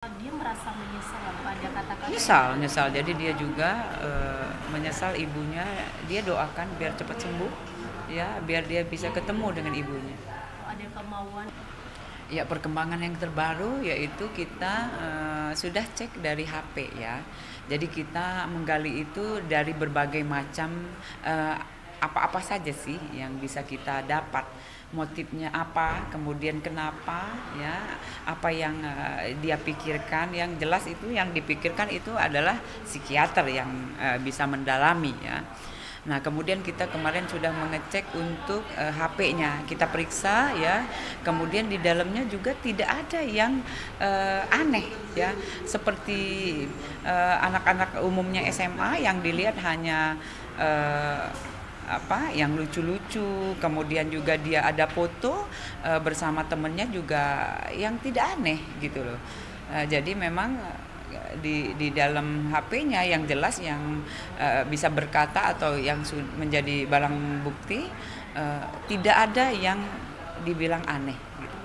Dia merasa menyesal atau ada kata-kata Nyesal. Jadi dia juga menyesal ibunya. Dia doakan biar cepat sembuh, ya, biar dia bisa ketemu dengan ibunya. ada kemauan. Ya, perkembangan yang terbaru yaitu kita sudah cek dari HP, ya. Jadi kita menggali itu dari berbagai macam apa-apa saja sih yang bisa kita dapat, motifnya apa, kemudian kenapa, ya, apa yang dia pikirkan. Yang jelas itu yang dipikirkan itu adalah psikiater yang bisa mendalami, ya. Nah, kemudian kita kemarin sudah mengecek untuk HP-nya, kita periksa, ya. Kemudian di dalamnya juga tidak ada yang aneh, ya. Seperti anak-anak umumnya SMA yang dilihat hanya yang lucu-lucu. Kemudian juga dia ada foto bersama temennya juga yang tidak aneh gitu loh. Jadi memang di dalam HP-nya yang jelas yang bisa berkata atau yang menjadi barang bukti, tidak ada yang dibilang aneh gitu.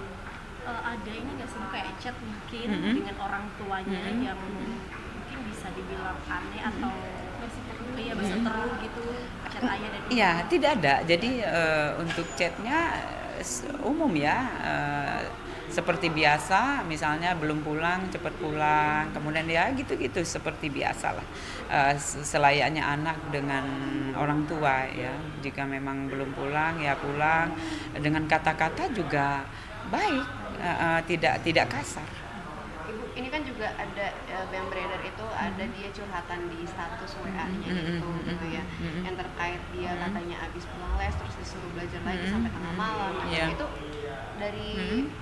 Ada ini nggak sih kayak chat mungkin dengan orang tuanya yang mungkin bisa dibilang aneh atau berseteru gitu, chat ayah dan ibu? Iya, tidak ada. Jadi untuk chatnya umum, ya, seperti biasa. Misalnya belum pulang, cepat pulang. Kemudian ya gitu-gitu seperti biasa lah. Selayaknya anak dengan orang tua, ya. Jika memang belum pulang, ya pulang. Dengan kata-kata juga baik, tidak kasar. Ibu, ini kan juga ada yang beredar itu ada dia curhatan di status WA-nya itu gitu ya, yang terkait dia katanya habis pulang les terus disuruh belajar lagi sampai tengah malam. Nah, Yeah. itu dari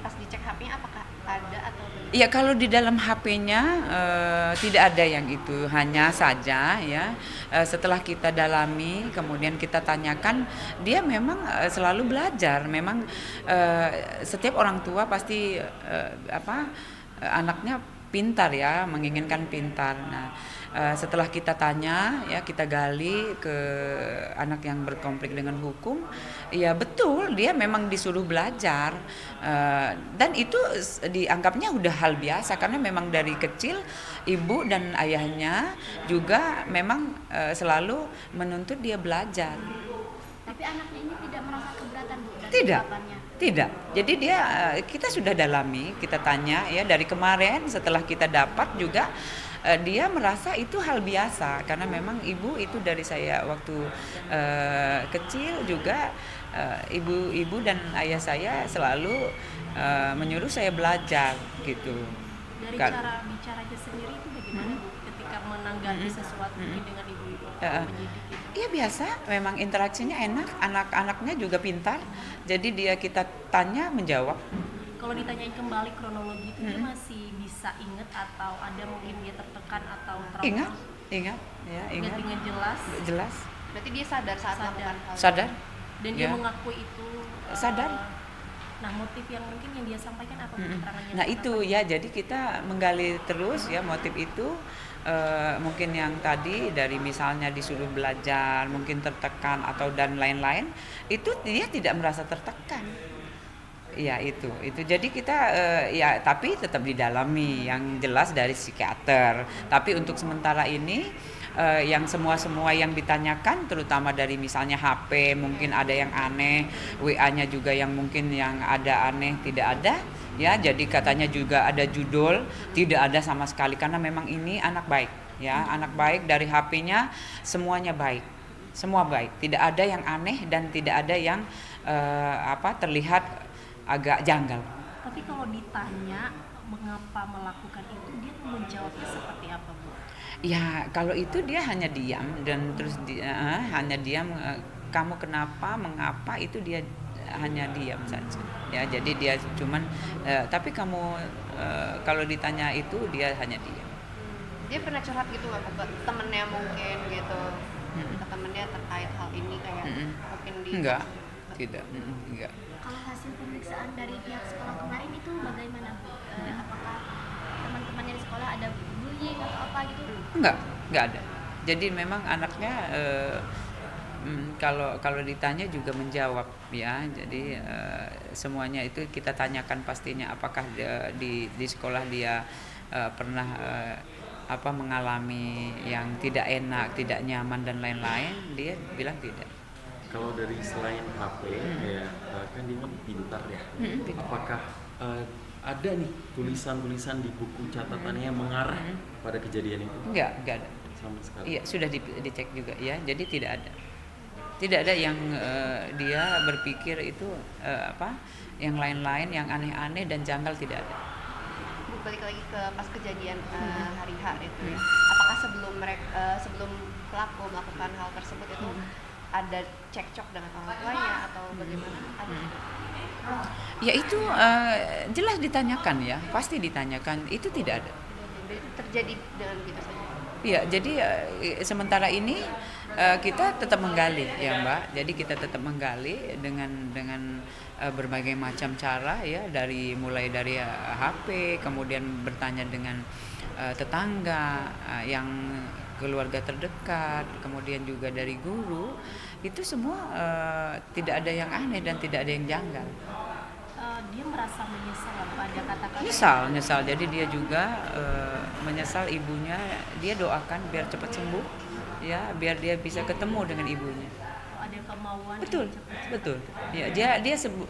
pas dicek HP-nya apakah ada atau belum? Iya, kalau di dalam HP-nya tidak ada yang itu. Hanya saja, ya, setelah kita dalami, kemudian kita tanyakan, dia memang selalu belajar. Memang setiap orang tua pasti anaknya pintar, ya, menginginkan pintar. Nah, setelah kita tanya, ya, kita gali ke anak yang berkonflik dengan hukum, ya betul dia memang disuruh belajar, dan itu dianggapnya udah hal biasa karena memang dari kecil ibu dan ayahnya juga memang selalu menuntut dia belajar. Tapi anaknya ini tidak merasa keberatan, Bu, dari Tidak, ucapannya. tidak. Jadi dia kita sudah dalami, kita tanya, ya, dari kemarin setelah kita dapat juga dia merasa itu hal biasa karena memang ibu itu dari saya waktu kecil juga, ibu dan ayah saya selalu menyuruh saya belajar gitu. Dari Kan. cara bicaranya sendiri itu bagaimana, Bu, ketika menanggapi sesuatu mungkin dengan ibu-ibu atau mendidik gitu? Iya, biasa, memang interaksinya enak, anak-anaknya juga pintar, jadi kita tanya menjawab. Kalau ditanyain kembali kronologi itu dia masih bisa inget atau ada mungkin dia tertekan atau trauma? Ingat, ya, Ingat ingat. dengan jelas. Jelas, Berarti dia sadar saat Sadar. melakukan hal sadar. Dan dia Ya. mengakui itu. Sadar. Nah, motif yang mungkin yang dia sampaikan apa, Bu, keterangannya? Nah, itu, ya, jadi kita menggali terus, ya, motif itu. Mungkin yang tadi dari misalnya disuruh belajar, mungkin tertekan atau dan lain-lain, itu dia tidak merasa tertekan. Ya, itu. Jadi kita ya, tapi tetap didalami yang jelas dari psikiater. Tapi untuk sementara ini yang semua yang ditanyakan, terutama dari misalnya HP mungkin ada yang aneh, WA-nya juga yang mungkin yang ada aneh tidak ada, ya. Jadi katanya juga ada judul, tidak ada sama sekali karena memang ini anak baik, ya, anak baik. Dari HP-nya semuanya baik, semua baik, tidak ada yang aneh dan tidak ada yang terlihat agak janggal. Tapi kalau ditanya mengapa melakukan itu, dia menjawabnya seperti apa, Bu? Ya, kalau itu dia hanya diam dan terus hanya diam. Kamu kenapa, mengapa, itu dia hanya diam saja. Ya, jadi dia cuman tapi kamu kalau ditanya itu dia hanya diam. dia pernah curhat gitu nggak ke temennya mungkin gitu, ke temennya terkait hal ini kayak mungkin di Enggak, tidak, enggak. Kalau hasil pemeriksaan dari pihak sekolah kemarin itu bagaimana, Bu? Apakah teman-temannya di sekolah ada bullying atau apa gitu? Enggak ada. Jadi memang anaknya kalau ditanya juga menjawab, ya. Jadi semuanya itu kita tanyakan pastinya apakah di sekolah dia pernah mengalami yang tidak enak, tidak nyaman dan lain-lain, dia bilang tidak. Kalau dari selain HP, ya kan dia kan pintar ya. Apakah ada nih tulisan-tulisan di buku catatannya yang mengarah pada kejadian itu? Enggak ada. Sama sekali. Iya, sudah dicek juga ya. Jadi tidak ada. Tidak ada yang dia berpikir itu yang lain-lain, yang aneh-aneh dan janggal, tidak ada. Bu, balik lagi ke pas kejadian hari H itu ya. Apakah sebelum pelaku melakukan hal tersebut itu ada cekcok dengan orang tuanya atau bagaimana? Ada juga? Ya itu jelas ditanyakan ya, pasti ditanyakan. Itu tidak ada. Jadi terjadi dengan begitu saja. Iya, jadi sementara ini kita tetap menggali ya Mbak. Jadi kita tetap menggali dengan berbagai macam cara ya, mulai dari HP, kemudian bertanya dengan tetangga, yang keluarga terdekat, kemudian juga dari guru. Itu semua tidak ada yang aneh dan tidak ada yang janggal. Dia merasa menyesal pada kata-kata Nyesal. Jadi dia juga menyesal ibunya. Dia doakan biar cepat sembuh, ya, biar dia bisa ketemu dengan ibunya. ada kemauan Betul. Ya,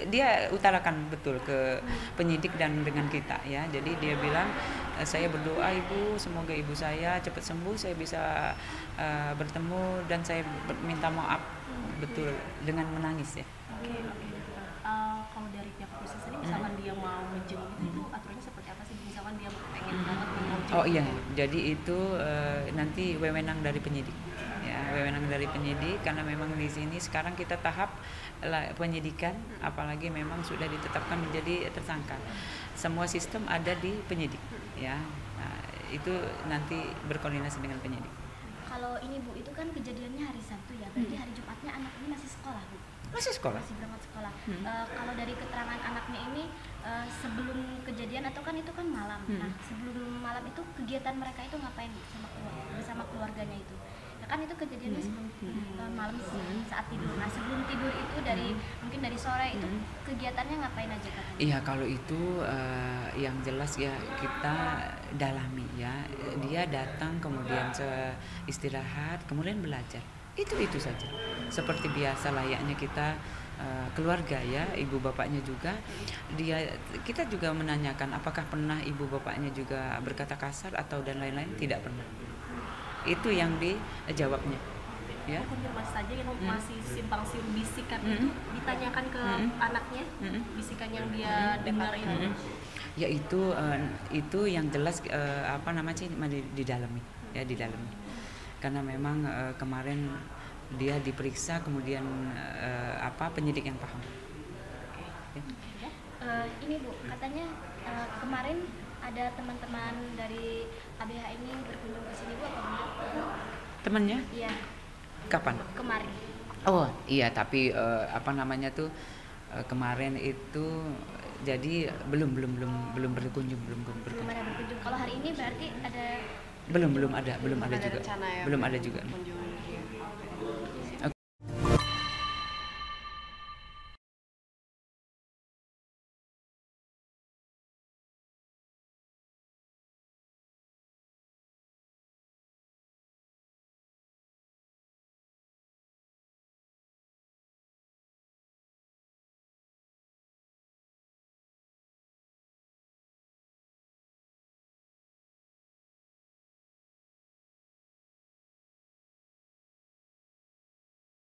dia utarakan betul ke penyidik dan dengan kita ya. Jadi dia bilang, saya berdoa Ibu, semoga ibu saya cepat sembuh, saya bisa bertemu dan saya minta maaf, betul, dengan menangis ya. Oke. Kalau dari pihak khusus ini, misalkan dia mau menjenguk itu aturannya seperti apa sih? Misalkan dia pengen banget mau jenguk. Oh iya, jadi itu nanti wewenang dari penyidik. Ya, wewenang dari penyidik, karena memang di sini sekarang kita tahap penyidikan, apalagi memang sudah ditetapkan menjadi tersangka. Semua sistem ada di penyidik, ya. Nah, itu nanti berkoordinasi dengan penyidik. Kalau ini Bu, itu kan kejadiannya hari Sabtu ya, berarti hari Jumatnya anak ini masih sekolah Bu? Masih sekolah. Masih berangkat sekolah. Kalau dari keterangan anaknya ini, sebelum kejadian atau kan itu kan malam. Nah, sebelum malam itu kegiatan mereka itu ngapain bersama keluarganya itu? Ya kan itu kejadiannya sebelum malam saat tidur. Nah, sebelum tidur itu mungkin dari sore itu kegiatannya ngapain aja katanya? Iya, kalau itu yang jelas ya kita dalami ya. Dia datang kemudian istirahat, kemudian belajar. Itu saja. Seperti biasa layaknya kita keluarga ya, ibu bapaknya juga. Kita juga menanyakan apakah pernah ibu bapaknya juga berkata kasar atau dan lain-lain, tidak pernah. Itu yang dijawabnya. Ya. Konfirmasi saja yang masih simpang siur bisikan itu ditanyakan ke anaknya, bisikan yang dia dengar itu. Ya itu yang jelas didalami ya, didalami. Karena memang kemarin dia diperiksa, kemudian penyidik yang paham. Ya. Ini Bu, katanya kemarin ada teman-teman dari ABH ini berkunjung ke sini Bu, apa benar? Temannya? Iya. Kapan? Kemarin. Oh iya, tapi kemarin itu jadi belum berkunjung, Belum ada berkunjung. Kalau hari ini berarti ada belum ada juga. rencana ya, Belum ada juga. kunjungan.